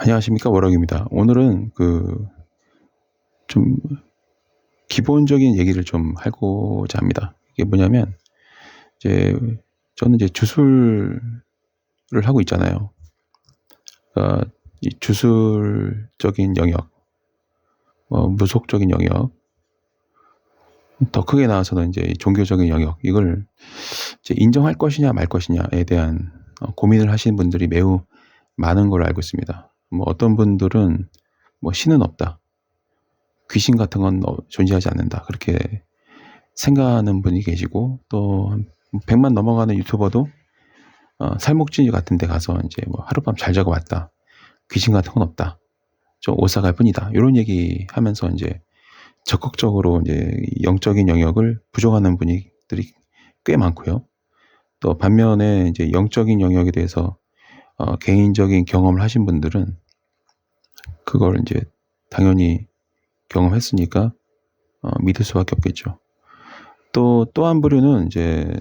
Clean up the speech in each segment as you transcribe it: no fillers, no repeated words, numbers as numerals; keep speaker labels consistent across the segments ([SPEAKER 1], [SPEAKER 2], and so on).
[SPEAKER 1] 안녕하십니까, 워럭입니다. 오늘은 좀 기본적인 얘기를 좀 하고자 합니다. 이게 뭐냐면 이제 저는 이제 주술을 하고 있잖아요. 그러니까 이 주술적인 영역, 무속적인 영역, 더 크게 나와서는 이제 종교적인 영역, 이걸 이제 인정할 것이냐 말 것이냐에 대한 고민을 하시는 분들이 매우 많은 걸로 알고 있습니다. 뭐 어떤 분들은 뭐 신은 없다, 귀신 같은 건 존재하지 않는다, 그렇게 생각하는 분이 계시고, 또 100만 넘어가는 유튜버도 살목지 같은 데 가서 이제 뭐 하룻밤 잘 자고 왔다, 귀신 같은 건 없다, 좀 오사갈 뿐이다, 이런 얘기 하면서 이제 적극적으로 이제 영적인 영역을 부정하는 분들이 꽤 많고요. 또 반면에 이제 영적인 영역에 대해서 개인적인 경험을 하신 분들은 그걸 이제 당연히 경험했으니까 믿을 수밖에 없겠죠. 또 한 부류는 이제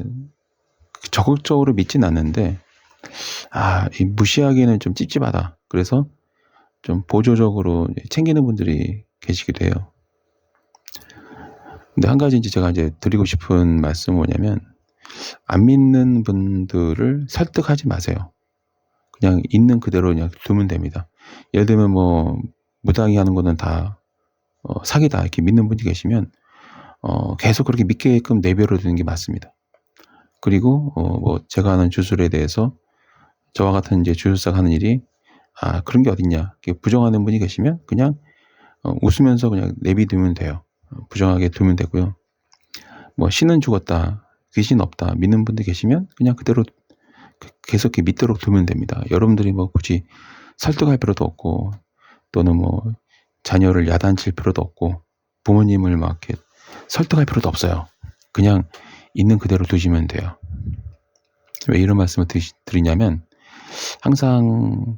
[SPEAKER 1] 적극적으로 믿진 않는데, 이 무시하기에는 좀 찝찝하다, 그래서 좀 보조적으로 챙기는 분들이 계시기도 해요. 근데 한 가지 이제 제가 이제 드리고 싶은 말씀은 뭐냐면, 안 믿는 분들을 설득하지 마세요. 그냥 있는 그대로 그냥 두면 됩니다. 예를 들면 뭐 무당이 하는 거는 다 사기다, 이렇게 믿는 분이 계시면 계속 그렇게 믿게끔 내버려 두는 게 맞습니다. 그리고 뭐 제가 하는 주술에 대해서 저와 같은 이제 주술사가 하는 일이 그런 게 어딨냐, 이렇게 부정하는 분이 계시면 그냥 웃으면서 그냥 내비두면 돼요. 부정하게 두면 되고요. 뭐 신은 죽었다, 귀신 없다 믿는 분들 계시면 그냥 그대로 계속 이렇게 믿도록 두면 됩니다. 여러분들이 뭐 굳이 설득할 필요도 없고, 또는 뭐 자녀를 야단칠 필요도 없고, 부모님을 막 이렇게 설득할 필요도 없어요. 그냥 있는 그대로 두시면 돼요. 왜 이런 말씀을 드리냐면, 항상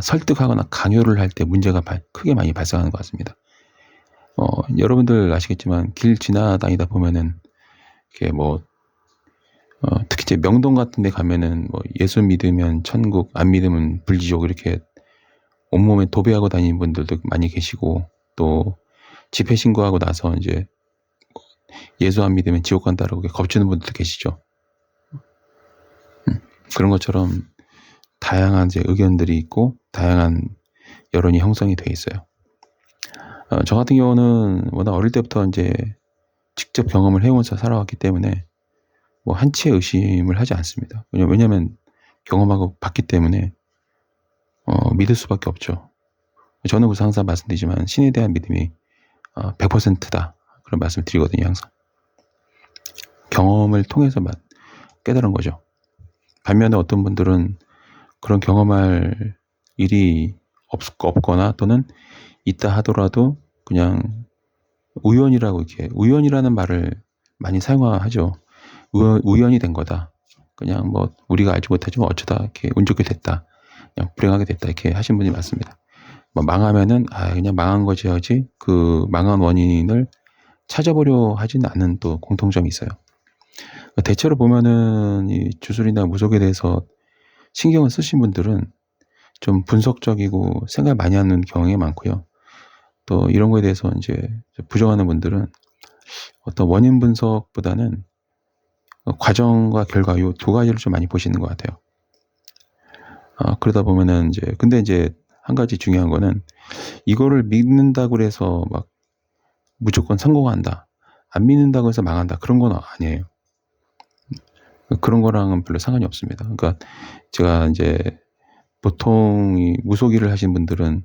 [SPEAKER 1] 설득하거나 강요를 할 때 문제가 크게 많이 발생하는 것 같습니다. 여러분들 아시겠지만 길 지나다니다 보면은 이렇게 뭐 특히 이제 명동 같은 데 가면은 뭐 예수 믿으면 천국, 안 믿으면 불지옥, 이렇게 온몸에 도배하고 다니는 분들도 많이 계시고, 또 집회 신고하고 나서 이제 예수 안 믿으면 지옥 간다라고 겁주는 분들도 계시죠. 그런 것처럼 다양한 이제 의견들이 있고 다양한 여론이 형성이 돼 있어요. 저 같은 경우는 워낙 어릴 때부터 이제 직접 경험을 해오면서 살아왔기 때문에 뭐 한치의 의심을 하지 않습니다. 왜냐면 경험하고 봤기 때문에 믿을 수밖에 없죠. 저는 그래서 항상 말씀드리지만 신에 대한 믿음이 100%다, 그런 말씀을 드리거든요. 항상 경험을 통해서만 깨달은 거죠. 반면에 어떤 분들은 그런 경험할 일이 없거나 또는 있다 하더라도 그냥 우연이라는 말을 많이 사용하죠. 우연이 된 거다, 그냥 뭐 우리가 알지 못하지만 어쩌다 이렇게 운 좋게 됐다, 그냥 불행하게 됐다, 이렇게 하신 분이 많습니다. 뭐 망하면은 그냥 망한 거지, 그 망한 원인을 찾아보려 하지는 않는 또 공통점이 있어요. 대체로 보면은 이 주술이나 무속에 대해서 신경을 쓰신 분들은 좀 분석적이고 생각 많이 하는 경향이 많고요. 또 이런 거에 대해서 이제 부정하는 분들은 어떤 원인 분석보다는 과정과 결과, 요 두 가지를 좀 많이 보시는 것 같아요. 그러다 보면은 근데 이제 한 가지 중요한 거는, 이거를 믿는다고 해서 막 무조건 성공한다, 안 믿는다고 해서 망한다, 그런 건 아니에요. 그런 거랑은 별로 상관이 없습니다. 그러니까 제가 이제 보통 이 무속일을 하신 분들은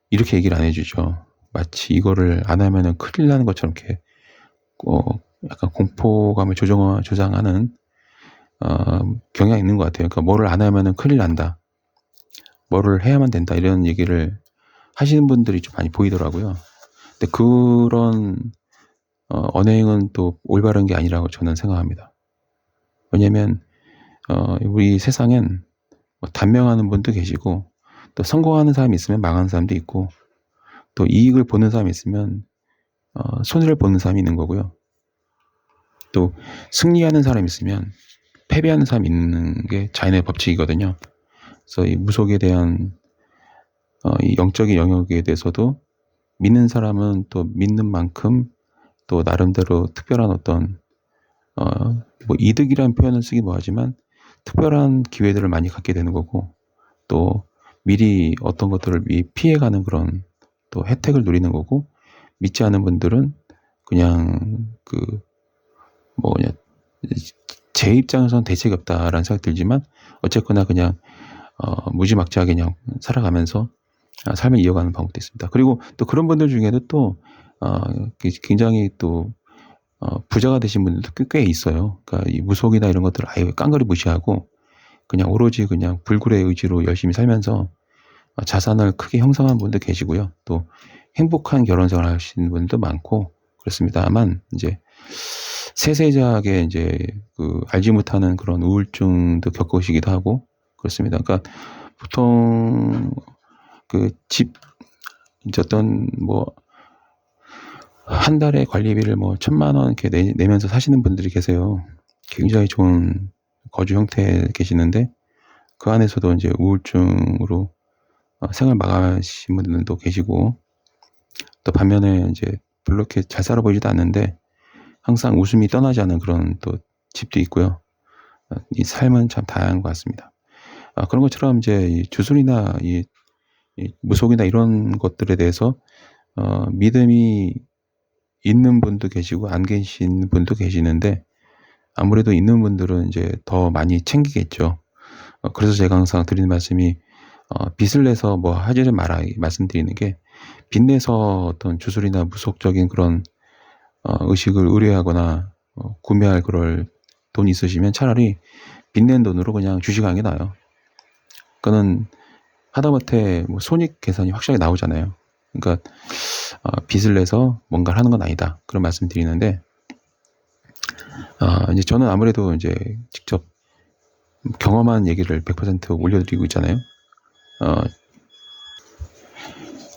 [SPEAKER 1] 이렇게 얘기를 안 해주죠. 마치 이거를 안 하면은 큰일 나는 것처럼 이렇게 약간 공포감을 조장하는 경향이 있는 것 같아요. 그러니까 뭐를 안 하면은 큰일 난다, 뭐를 해야만 된다, 이런 얘기를 하시는 분들이 좀 많이 보이더라고요. 근데 그런 언행은 또 올바른 게 아니라고 저는 생각합니다. 왜냐면 우리 세상엔 뭐 단명하는 분도 계시고, 또 성공하는 사람이 있으면 망하는 사람도 있고, 또 이익을 보는 사람이 있으면 손해를 보는 사람이 있는 거고요. 또 승리하는 사람이 있으면 패배하는 사람이 있는 게 자연의 법칙이거든요. 그래서 이 무속에 대한 이 영적인 영역에 대해서도 믿는 사람은 또 믿는 만큼 또 나름대로 특별한 어떤 뭐 이득이라는 표현을 쓰기 뭐하지만 특별한 기회들을 많이 갖게 되는 거고, 또 미리 어떤 것들을 미리 피해가는 그런 또 혜택을 누리는 거고, 믿지 않은 분들은 그냥 뭐냐, 제 입장에서는 대책이 없다라는 생각이 들지만 어쨌거나 그냥 무지막지하게 그냥 살아가면서 삶을 이어가는 방법도 있습니다. 그리고 또 그런 분들 중에도 또 굉장히 또 부자가 되신 분들도 꽤 있어요. 그러니까 이 무속이나 이런 것들을 아예 깡그리 무시하고 그냥 오로지 그냥 불굴의 의지로 열심히 살면서 자산을 크게 형성한 분도 계시고요. 또 행복한 결혼 생활 하시는 분도 많고 그렇습니다만, 이제 세세하게 이제 알지 못하는 그런 우울증도 겪으시기도 하고 그렇습니다. 그러니까 보통 이제 어떤 한 달에 관리비를 1,000만 원 이렇게 내면서 사시는 분들이 계세요. 굉장히 좋은 거주 형태에 계시는데 그 안에서도 이제 우울증으로 생을 마감하신 분들도 계시고, 또 반면에 이제 별로 이렇게 잘 살아 보이지도 않는데 항상 웃음이 떠나지 않는 그런 또 집도 있고요. 이 삶은 참 다양한 것 같습니다. 그런 것처럼 이제 이 주술이나 이 무속이나 이런 것들에 대해서 믿음이 있는 분도 계시고 안 계신 분도 계시는데, 아무래도 있는 분들은 이제 더 많이 챙기겠죠. 그래서 제가 항상 드리는 말씀이 빚을 내서 뭐 하지를 마라 말씀드리는 게, 빚 내서 어떤 주술이나 무속적인 그런 의식을 의뢰하거나 구매할 그럴 돈 있으시면 차라리 빚낸 돈으로 그냥 주식하는 게 나아요. 그거는 하다못해 뭐 손익 계산이 확실하게 나오잖아요. 그러니까 빚을 내서 뭔가를 하는 건 아니다, 그런 말씀 드리는데, 이제 저는 아무래도 이제 직접 경험한 얘기를 100% 올려드리고 있잖아요.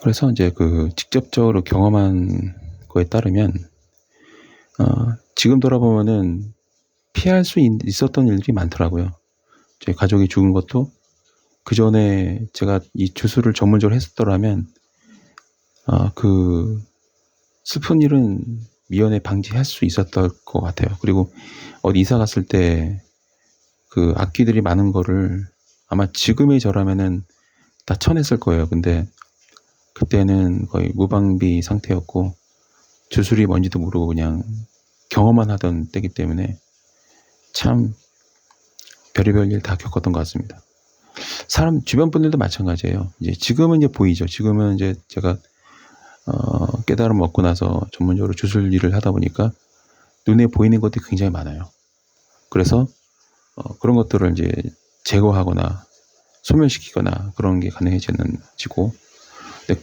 [SPEAKER 1] 그래서 이제 직접적으로 경험한 거에 따르면 지금 돌아보면은 피할 수 있었던 일들이 많더라고요. 제 가족이 죽은 것도 그 전에 제가 이 주술을 전문적으로 했었더라면 그 슬픈 일은 미연에 방지할 수 있었던 것 같아요. 그리고 어디 이사 갔을 때 그 악기들이 많은 거를 아마 지금의 저라면은 다 쳐냈을 거예요. 근데 그때는 거의 무방비 상태였고 주술이 뭔지도 모르고 그냥 경험만 하던 때기 때문에 참 별의별 일 다 겪었던 것 같습니다. 사람 주변 분들도 마찬가지예요. 이제 지금은 이제 보이죠. 지금은 이제 제가 깨달음 얻고 나서 전문적으로 주술 일을 하다 보니까 눈에 보이는 것들이 굉장히 많아요. 그래서 그런 것들을 이제 제거하거나 소멸시키거나 그런 게 가능해지고,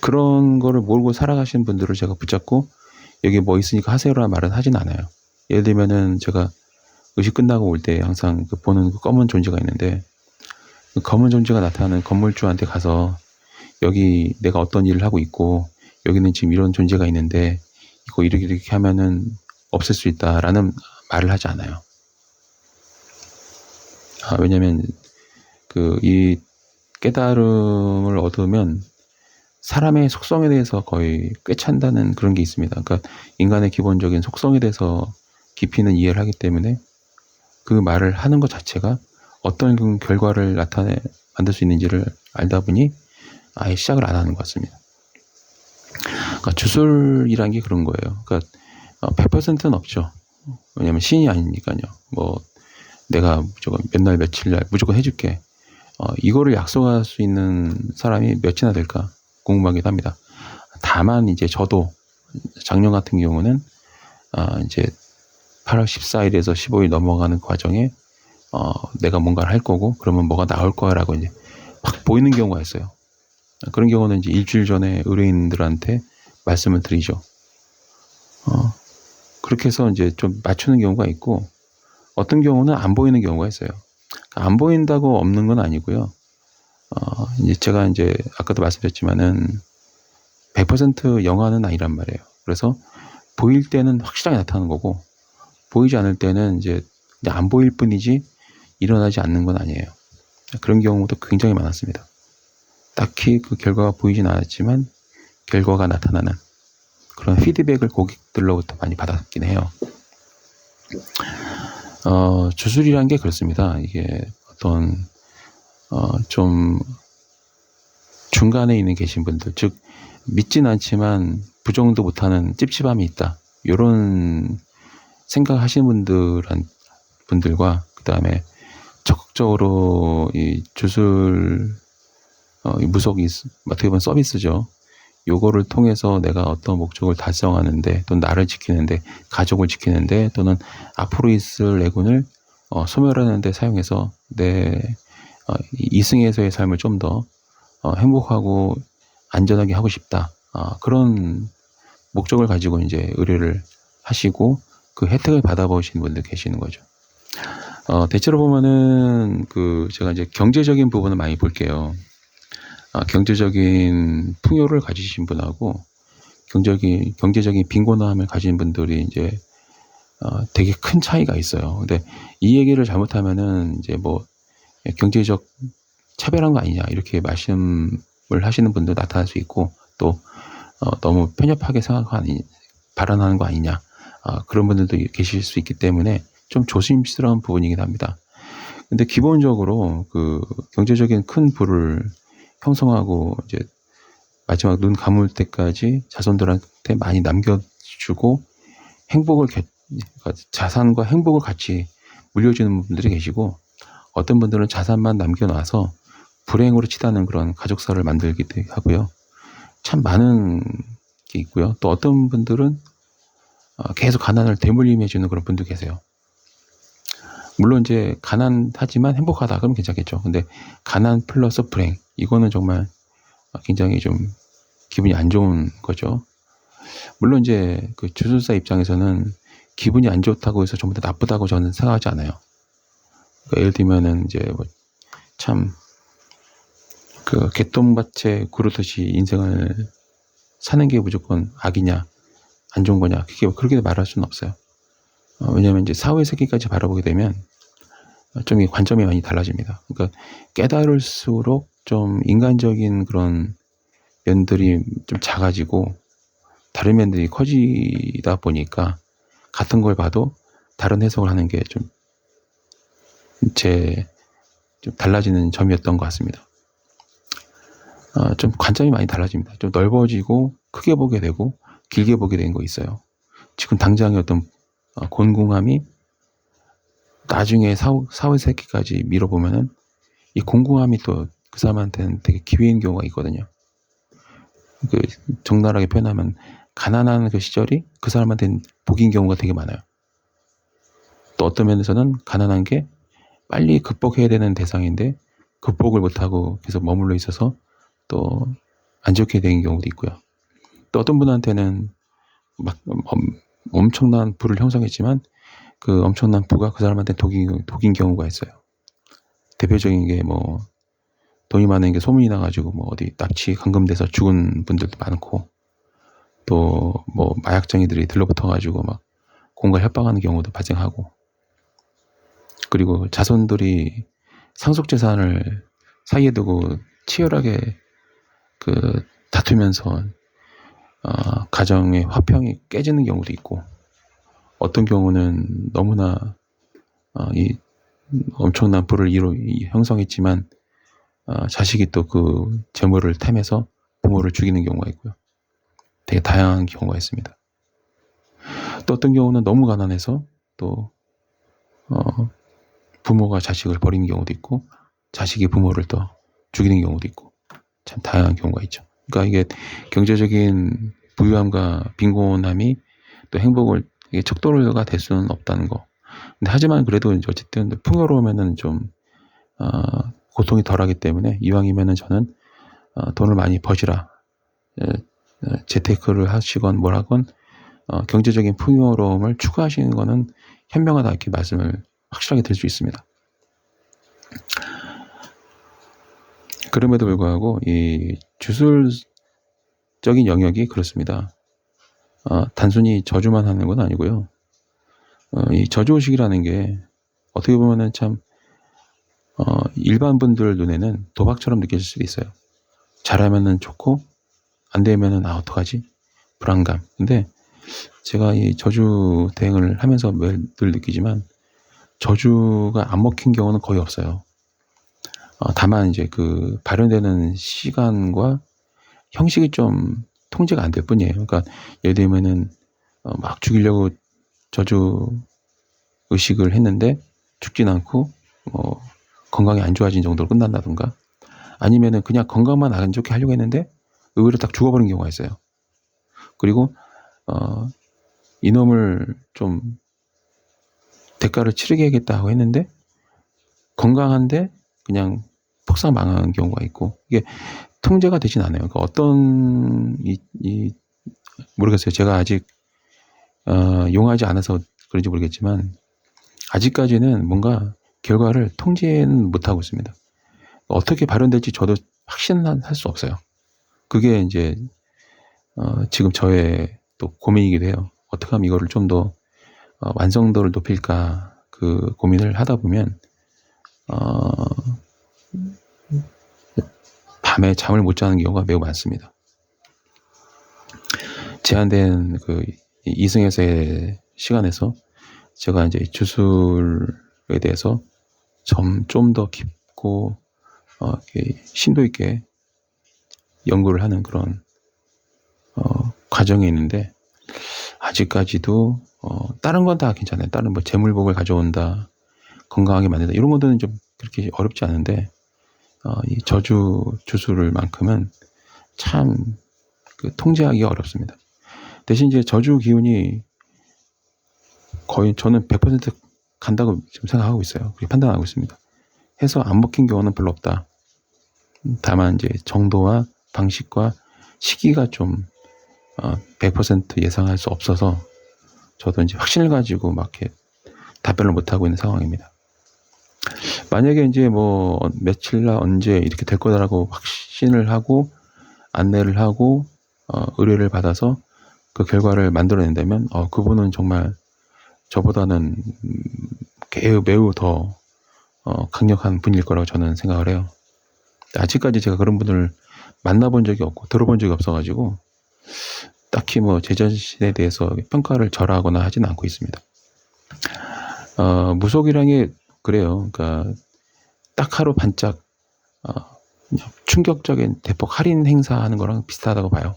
[SPEAKER 1] 그런 거를 모르고 살아가시는 분들을 제가 붙잡고 여기 뭐 있으니까 하세요라는 말은 하진 않아요. 예를 들면은 제가 의식 끝나고 올 때 항상 보는 검은 존재가 있는데, 그 검은 존재가 나타나는 건물주한테 가서 여기 내가 어떤 일을 하고 있고 여기는 지금 이런 존재가 있는데 이거 이렇게 하면은 없앨 수 있다라는 말을 하지 않아요. 왜냐면 이 깨달음을 얻으면 사람의 속성에 대해서 거의 꿰찬다는 그런 게 있습니다. 그러니까 인간의 기본적인 속성에 대해서 깊이는 이해를 하기 때문에 그 말을 하는 것 자체가 어떤 결과를 만들 수 있는지를 알다 보니 아예 시작을 안 하는 것 같습니다. 그러니까 주술이란 게 그런 거예요. 그러니까 100%는 없죠. 왜냐면 신이 아니니까요. 뭐 내가 무조건 몇 날 며칠 날 무조건 해줄게, 이거를 약속할 수 있는 사람이 몇이나 될까 궁금하기도 합니다. 다만 이제 저도 작년 같은 경우는 이제 8월 14일에서 15일 넘어가는 과정에 내가 뭔가를 할 거고 그러면 뭐가 나올 거야라고 이제 막 보이는 경우가 있어요. 그런 경우는 이제 일주일 전에 의뢰인들한테 말씀을 드리죠. 그렇게 해서 이제 좀 맞추는 경우가 있고, 어떤 경우는 안 보이는 경우가 있어요. 안 보인다고 없는 건 아니고요. 이제 제가 이제 아까도 말씀드렸지만은 100% 영화는 아니란 말이에요. 그래서 보일 때는 확실하게 나타나는 거고, 보이지 않을 때는 이제 안 보일 뿐이지 일어나지 않는 건 아니에요. 그런 경우도 굉장히 많았습니다. 딱히 그 결과가 보이진 않았지만 결과가 나타나는 그런 피드백을 고객들로부터 많이 받았긴 해요. 주술이란 게 그렇습니다. 이게 어떤 좀 중간에 있는 계신 분들, 즉 믿진 않지만 부정도 못하는 찝찝함이 있다, 이런 생각하시는 분들과 그 다음에 적극적으로 이 주술 이 무속이 어떻게 보면 서비스죠. 요거를 통해서 내가 어떤 목적을 달성하는데, 또는 나를 지키는데, 가족을 지키는데, 또는 앞으로 있을 내군을 소멸하는 데 사용해서 내 이승에서의 삶을 좀 더 행복하고 안전하게 하고 싶다, 그런 목적을 가지고 이제 의뢰를 하시고 그 혜택을 받아보시는 분들 계시는 거죠. 대체로 보면은 제가 이제 경제적인 부분을 많이 볼게요. 경제적인 풍요를 가지신 분하고 경제적인 빈곤함을 가진 분들이 이제 되게 큰 차이가 있어요. 근데 이 얘기를 잘못하면은 이제 뭐 경제적 차별한 거 아니냐, 이렇게 말씀을 하시는 분도 나타날 수 있고, 또 너무 편협하게 발언하는 거 아니냐, 그런 분들도 계실 수 있기 때문에 좀 조심스러운 부분이긴 합니다. 근데 기본적으로 그 경제적인 큰 부를 형성하고 이제 마지막 눈 감을 때까지 자손들한테 많이 남겨주고 자산과 행복을 같이 물려주는 분들이 계시고, 어떤 분들은 자산만 남겨놔서 불행으로 치닫는 그런 가족사를 만들기도 하고요. 참 많은 게 있고요. 또 어떤 분들은 계속 가난을 대물림해주는 그런 분도 계세요. 물론 이제 가난하지만 행복하다 그러면 괜찮겠죠. 근데 가난 플러스 불행, 이거는 정말 굉장히 좀 기분이 안 좋은 거죠. 물론 이제 그 주술사 입장에서는 기분이 안 좋다고 해서 전부 다 나쁘다고 저는 생각하지 않아요. 그러니까 예를 들면은 이제 참 그 개똥밭에 구르듯이 인생을 사는 게 무조건 악이냐, 안 좋은 거냐, 그렇게 말할 수는 없어요. 왜냐하면 이제 사후의 세계까지 바라보게 되면 좀 관점이 많이 달라집니다. 그러니까 깨달을수록 좀 인간적인 그런 면들이 좀 작아지고 다른 면들이 커지다 보니까 같은 걸 봐도 다른 해석을 하는 게 좀 달라지는 점이었던 것 같습니다. 좀 관점이 많이 달라집니다. 좀 넓어지고 크게 보게 되고 길게 보게 된 거 있어요. 지금 당장의 어떤 곤궁함이 나중에 사후 세계까지 밀어보면은 이 곤궁함이 또 그 사람한테는 되게 기회인 경우가 있거든요. 적나라하게 표현하면 가난한 그 시절이 그 사람한테는 복인 경우가 되게 많아요. 또 어떤 면에서는 가난한 게 빨리 극복해야 되는 대상인데 극복을 못하고 계속 머물러 있어서 또 안 좋게 된 경우도 있고요. 또 어떤 분한테는 막 엄청난 부를 형성했지만 그 엄청난 부가 그 사람한테 독인 경우가 있어요. 대표적인 게 뭐 돈이 많은 게 소문이 나가지고 뭐 어디 납치 감금돼서 죽은 분들도 많고, 또 뭐 마약쟁이들이 들러붙어가지고 막 공갈 협박하는 경우도 발생하고, 그리고 자손들이 상속재산을 사이에 두고 치열하게 다투면서 가정의 화평이 깨지는 경우도 있고, 어떤 경우는 너무나 이 엄청난 부를 형성했지만 자식이 또 그 재물을 탐해서 부모를 죽이는 경우가 있고요. 되게 다양한 경우가 있습니다. 또 어떤 경우는 너무 가난해서 또 부모가 자식을 버리는 경우도 있고, 자식이 부모를 또 죽이는 경우도 있고, 참 다양한 경우가 있죠. 그러니까 이게 경제적인 부유함과 빈곤함이 또 이게 척도가 될 수는 없다는 거. 근데 하지만 그래도 이제 어쨌든 풍요로우면은 좀 고통이 덜하기 때문에 이왕이면은 저는 돈을 많이 버시라, 재테크를 하시건 뭐라건 경제적인 풍요로움을 추구하시는 거는 현명하다, 이렇게 말씀을 확실하게 드릴 수 있습니다. 그럼에도 불구하고 이 주술적인 영역이 그렇습니다. 단순히 저주만 하는 건 아니고요. 이 저주의식이라는 게 어떻게 보면은 참 일반 분들 눈에는 도박처럼 느껴질 수도 있어요. 잘하면은 좋고 안 되면은 어떡하지? 불안감. 근데 제가 이 저주 대행을 하면서 늘 느끼지만 저주가 안 먹힌 경우는 거의 없어요. 다만 이제 그 발현되는 시간과 형식이 좀 통제가 안 될 뿐이에요. 그러니까 예를 들면은 막 죽이려고 저주 의식을 했는데 죽진 않고 건강이 안 좋아진 정도로 끝난다든가, 아니면은 그냥 건강만 안 좋게 하려고 했는데 의외로 딱 죽어버린 경우가 있어요. 그리고 이놈을 좀 대가를 치르게야겠다 고 했는데 건강한데 그냥 폭삭 망한 경우가 있고, 이게 통제가 되진 않아요. 그러니까 어떤 모르겠어요. 제가 아직 용하지 않아서 그런지 모르겠지만 아직까지는 뭔가 결과를 통제는 못하고 있습니다. 어떻게 발현될지 저도 확신은 할 수 없어요. 그게 이제 지금 저의 또 고민이기도 해요. 어떻게 하면 이거를 좀 더 완성도를 높일까, 그 고민을 하다 보면 밤에 잠을 못 자는 경우가 매우 많습니다. 제한된 그 이승에서의 시간에서 제가 이제 주술에 대해서 좀 더 깊고 심도 있게 연구를 하는 그런 과정에 있는데, 아직까지도 다른 건 다 괜찮아요. 다른 뭐 재물복을 가져온다, 건강하게 만든다, 이런 것들은 좀 그렇게 어렵지 않은데 이 저주 주술만큼은 참 그 통제하기가 어렵습니다. 대신 이제 저주 기운이 거의 저는 100% 간다고 지금 생각하고 있어요. 그렇게 판단하고 있습니다. 해서 안 먹힌 경우는 별로 없다. 다만 이제 정도와 방식과 시기가 좀 100% 예상할 수 없어서 저도 이제 확신을 가지고 막 이렇게 답변을 못 하고 있는 상황입니다. 만약에 이제 뭐 며칠날 언제 이렇게 될 거다라고 확신을 하고 안내를 하고 의뢰를 받아서 그 결과를 만들어낸다면 그분은 정말 저보다는 매우 더 강력한 분일 거라고 저는 생각을 해요. 아직까지 제가 그런 분을 만나본 적이 없고 들어본 적이 없어가지고 딱히 뭐 제 자신에 대해서 평가를 절하거나 하지는 않고 있습니다. 무속이라는 게 그래요. 그러니까 딱 하루 반짝 충격적인 대폭 할인 행사하는 거랑 비슷하다고 봐요.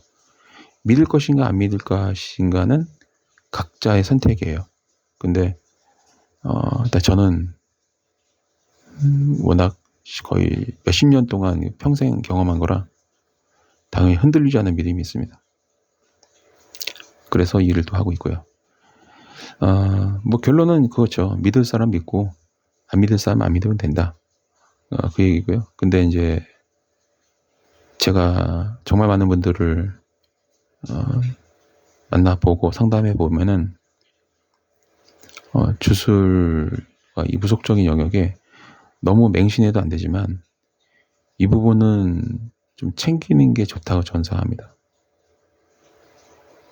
[SPEAKER 1] 믿을 것인가 안 믿을 것인가는 각자의 선택이에요. 근데 일단 저는 워낙 거의 몇십 년 동안 평생 경험한 거라 당연히 흔들리지 않는 믿음이 있습니다. 그래서 이 일을 또 하고 있고요. 뭐 결론은 그거죠. 믿을 사람 믿고 안 믿을 사람 안 믿으면 된다. 그 얘기고요. 근데 이제 제가 정말 많은 분들을 만나보고 상담해 보면은 주술과 이 무속적인 영역에 너무 맹신해도 안 되지만 이 부분은 좀 챙기는 게 좋다고 저는 생각합니다.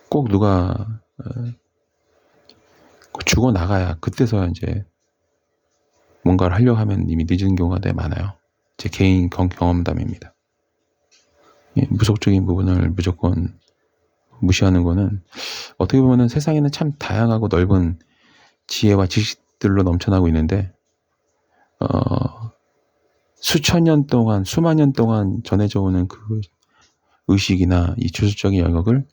[SPEAKER 1] 꼭 누가 죽어 나가야 그때서야 이제 뭔가를 하려고 하면 이미 늦은 경우가 되게 많아요. 제 개인 경험담입니다. 무속적인 부분을 무조건 무시하는 거는 어떻게 보면 세상에는 참 다양하고 넓은 지혜와 지식들로 넘쳐나고 있는데 수천 년 동안 수만 년 동안 전해져 오는 그 의식이나 이 주술적인 영역을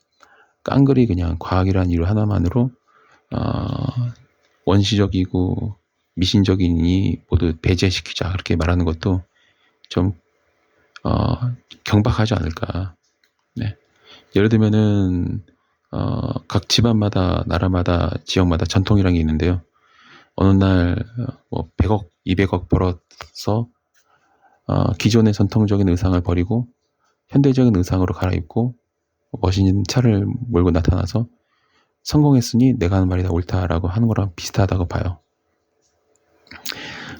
[SPEAKER 1] 깡그리 그냥 과학이라는 이유 하나만으로 원시적이고 미신적이니 모두 배제시키자 그렇게 말하는 것도 좀 경박하지 않을까. 네. 예를 들면은 각 집안마다 나라마다 지역마다 전통이라는 게 있는데요. 어느 날 뭐 100억, 200억 벌어서 기존의 전통적인 의상을 버리고 현대적인 의상으로 갈아입고 멋있는 차를 몰고 나타나서 성공했으니 내가 하는 말이 다 옳다라고 하는 거랑 비슷하다고 봐요.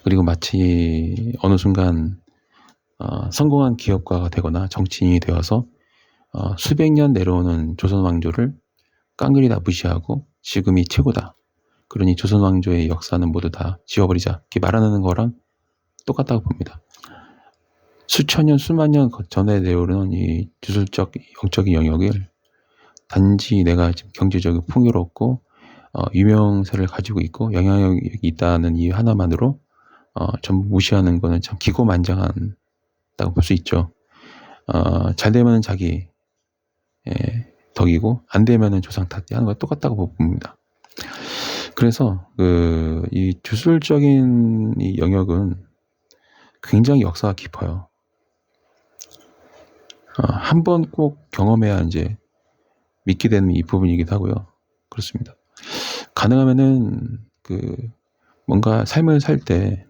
[SPEAKER 1] 그리고 마치 어느 순간 성공한 기업가가 되거나 정치인이 되어서 수백 년 내려오는 조선 왕조를 깡그리 다 무시하고 지금이 최고다. 그러니 조선 왕조의 역사는 모두 다 지워버리자. 이렇게 말하는 거랑 똑같다고 봅니다. 수천 년, 수만 년 전에 내오는 이 주술적 영적인 영역을 단지 내가 지금 경제적으로 풍요롭고 유명세를 가지고 있고 영향력이 있다는 이유 하나만으로 전부 무시하는 거는 참 기고만장하다고 볼 수 있죠. 잘 되면 자기 덕이고 안 되면은 조상 탓 하는 거 똑같다고 봅니다. 그래서 이 주술적인 이 영역은 굉장히 역사가 깊어요. 한 번 꼭 경험해야 이제 믿게 되는 이 부분이기도 하고요. 그렇습니다. 가능하면은 뭔가 삶을 살 때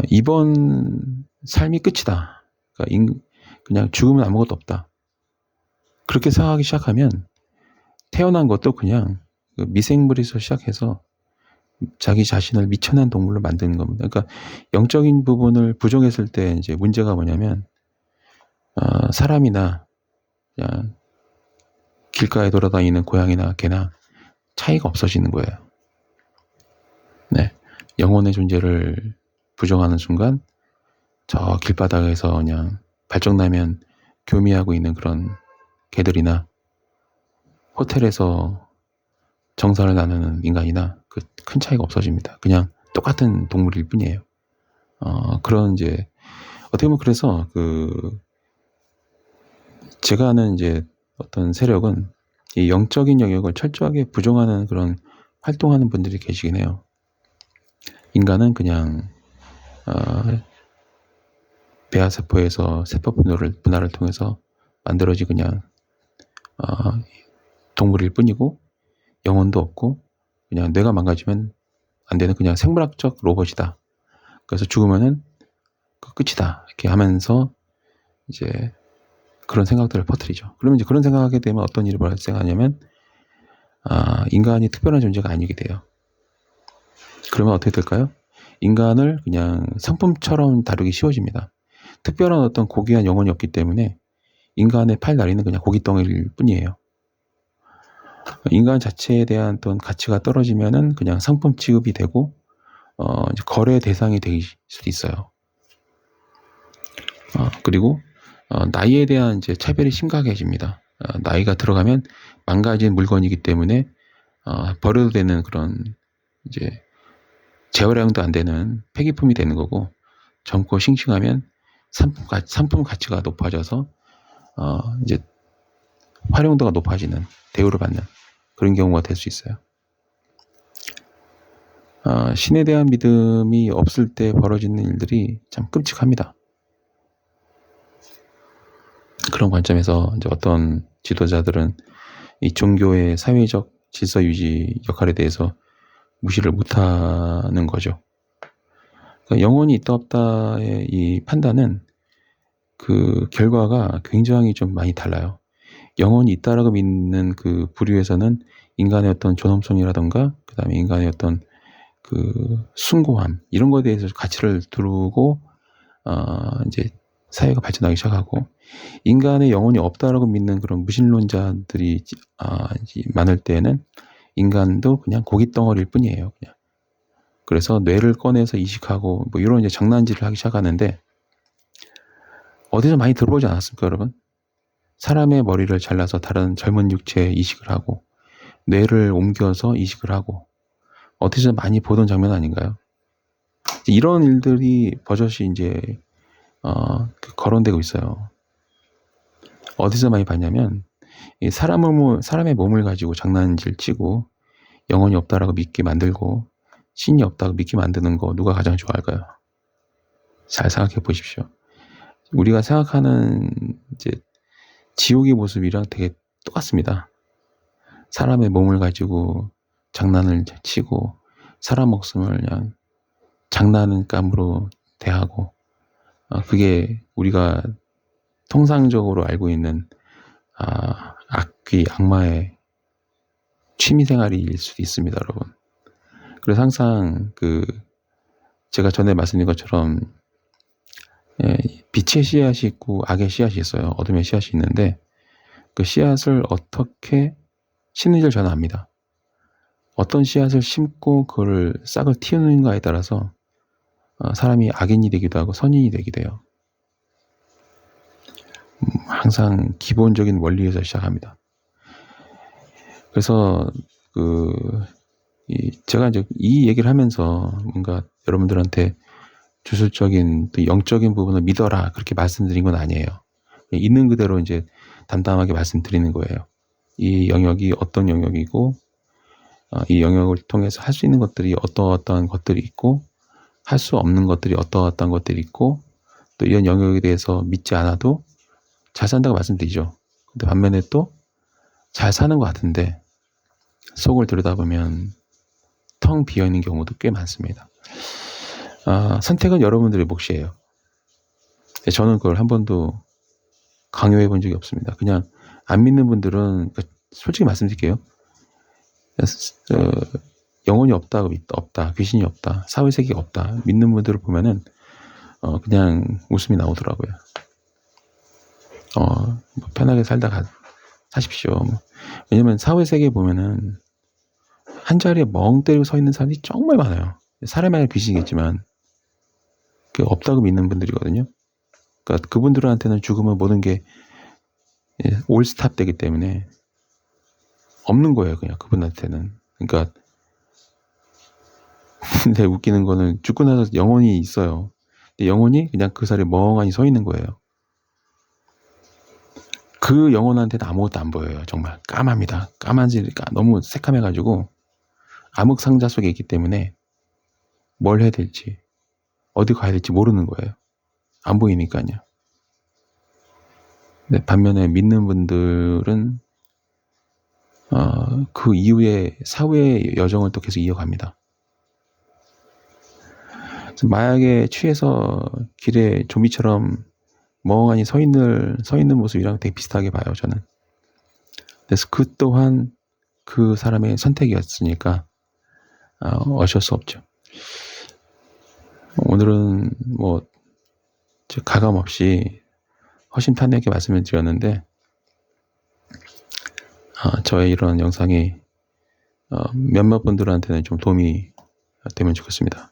[SPEAKER 1] 이번 삶이 끝이다. 그러니까 그냥 죽으면 아무것도 없다. 그렇게 생각하기 시작하면 태어난 것도 그냥 미생물에서 시작해서 자기 자신을 미천한 동물로 만드는 겁니다. 그러니까 영적인 부분을 부정했을 때 이제 문제가 뭐냐면 사람이나 그냥 길가에 돌아다니는 고양이나 개나 차이가 없어지는 거예요. 네, 영혼의 존재를 부정하는 순간 저 길바닥에서 그냥 발정나면 교미하고 있는 그런 개들이나 호텔에서 정사를 나누는 인간이나 큰 차이가 없어집니다. 그냥 똑같은 동물일 뿐이에요. 그런 이제 어떻게 보면 그래서 제가 아는 이제 어떤 세력은 이 영적인 영역을 철저하게 부정하는 그런 활동하는 분들이 계시긴 해요. 인간은 그냥 배아세포에서 세포 분할을 통해서 만들어진 그냥 동물일 뿐이고 영혼도 없고 그냥 뇌가 망가지면 안 되는 그냥 생물학적 로봇이다. 그래서 죽으면은 끝이다. 이렇게 하면서 이제 그런 생각들을 퍼뜨리죠. 그러면 이제 그런 생각하게 되면 어떤 일이 발생하냐면 인간이 특별한 존재가 아니게 돼요. 그러면 어떻게 될까요? 인간을 그냥 상품처럼 다루기 쉬워집니다. 특별한 어떤 고귀한 영혼이 없기 때문에 인간의 팔다리는 그냥 고깃덩어리일 뿐이에요. 인간 자체에 대한 어떤 가치가 떨어지면은 그냥 상품 취급이 되고 이제 거래 대상이 될 수도 있어요. 그리고 나이에 대한 이제 차별이 심각해집니다. 나이가 들어가면 망가진 물건이기 때문에 버려도 되는 그런 이제 재활용도 안 되는 폐기품이 되는 거고, 젊고 싱싱하면 상품 가치가 높아져서 이제 활용도가 높아지는, 대우를 받는 그런 경우가 될 수 있어요. 신에 대한 믿음이 없을 때 벌어지는 일들이 참 끔찍합니다. 그런 관점에서 이제 어떤 지도자들은 이 종교의 사회적 질서 유지 역할에 대해서 무시를 못하는 거죠. 그러니까 영혼이 있다 없다의 이 판단은 그 결과가 굉장히 좀 많이 달라요. 영혼이 있다라고 믿는 그 부류에서는 인간의 어떤 존엄성이라던가 그다음에 인간의 어떤 숭고함 이런 거에 대해서 가치를 두고 이제 사회가 발전하기 시작하고, 인간의 영혼이 없다라고 믿는 그런 무신론자들이 많을 때에는 인간도 그냥 고깃덩어리일 뿐이에요. 그냥. 그래서 뇌를 꺼내서 이식하고 뭐 이런 이제 장난질을 하기 시작하는데, 어디서 많이 들어보지 않았습니까, 여러분? 사람의 머리를 잘라서 다른 젊은 육체에 이식을 하고 뇌를 옮겨서 이식을 하고, 어디서 많이 보던 장면 아닌가요? 이런 일들이 버젓이 이제 거론되고 있어요. 어디서 많이 봤냐면, 사람의 몸을 가지고 장난질 치고 영혼이 없다라고 믿게 만들고 신이 없다고 믿게 만드는 거 누가 가장 좋아할까요? 잘 생각해 보십시오. 우리가 생각하는 이제 지옥의 모습이랑 되게 똑같습니다. 사람의 몸을 가지고 장난을 치고 사람 목숨을 그냥 장난감으로 대하고, 그게 우리가 통상적으로 알고 있는 악마의 취미생활일 수도 있습니다, 여러분. 그래서 항상 제가 전에 말씀드린 것처럼 빛의 씨앗이 있고 악의 씨앗이 있어요. 어둠의 씨앗이 있는데 그 씨앗을 어떻게 심는지를 저는 압니다. 어떤 씨앗을 심고 그걸 싹을 틔우는가에 따라서 사람이 악인이 되기도 하고 선인이 되기도 해요. 항상 기본적인 원리에서 시작합니다. 그래서 제가 이제 이 얘기를 하면서 뭔가 여러분들한테 주술적인 또 영적인 부분을 믿어라 그렇게 말씀드린 건 아니에요. 있는 그대로 이제 담담하게 말씀드리는 거예요. 이 영역이 어떤 영역이고 이 영역을 통해서 할 수 있는 것들이 어떠한 것들이 있고 할 수 없는 것들이 어떠한 것들이 있고 또 이런 영역에 대해서 믿지 않아도 잘 산다고 말씀드리죠. 근데 반면에 또 잘 사는 것 같은데 속을 들여다보면 텅 비어있는 경우도 꽤 많습니다. 선택은 여러분들의 몫이에요. 저는 그걸 한 번도 강요해 본 적이 없습니다. 그냥 안 믿는 분들은 솔직히 말씀드릴게요. 영혼이 없다, 귀신이 없다, 사회세계가 없다 믿는 분들을 보면은 그냥 웃음이 나오더라고요. 뭐 편하게 살다 사십시오. 왜냐면 사회세계에 보면은 한 자리에 멍 때리고 서 있는 사람이 정말 많아요. 사람이 아니라 귀신이겠지만 없다고 믿는 분들이거든요. 그러니까 그분들한테는 죽으면 모든 게 올스탑 되기 때문에 없는 거예요. 그냥 그분한테는. 그러니까 근데 웃기는 거는 죽고 나서 영혼이 있어요. 근데 영혼이 그냥 그 자리에 멍하니 서 있는 거예요. 그 영혼한테는 아무것도 안 보여요. 정말 까맣니다. 까만지니까 너무 새카매가지고 암흑 상자 속에 있기 때문에 뭘 해야 될지 어디 가야 될지 모르는 거예요. 안 보이니까요. 근데 반면에 믿는 분들은 그 이후에 사후의 여정을 또 계속 이어갑니다. 마약에 취해서 길에 좀비처럼 멍하니 서 있는 모습이랑 되게 비슷하게 봐요, 저는. 그래서 그 또한 그 사람의 선택이었으니까 어쩔 수 없죠. 오늘은 뭐 가감 없이 허심탄회하게 말씀을 드렸는데 저의 이런 영상이 몇몇 분들한테는 좀 도움이 되면 좋겠습니다.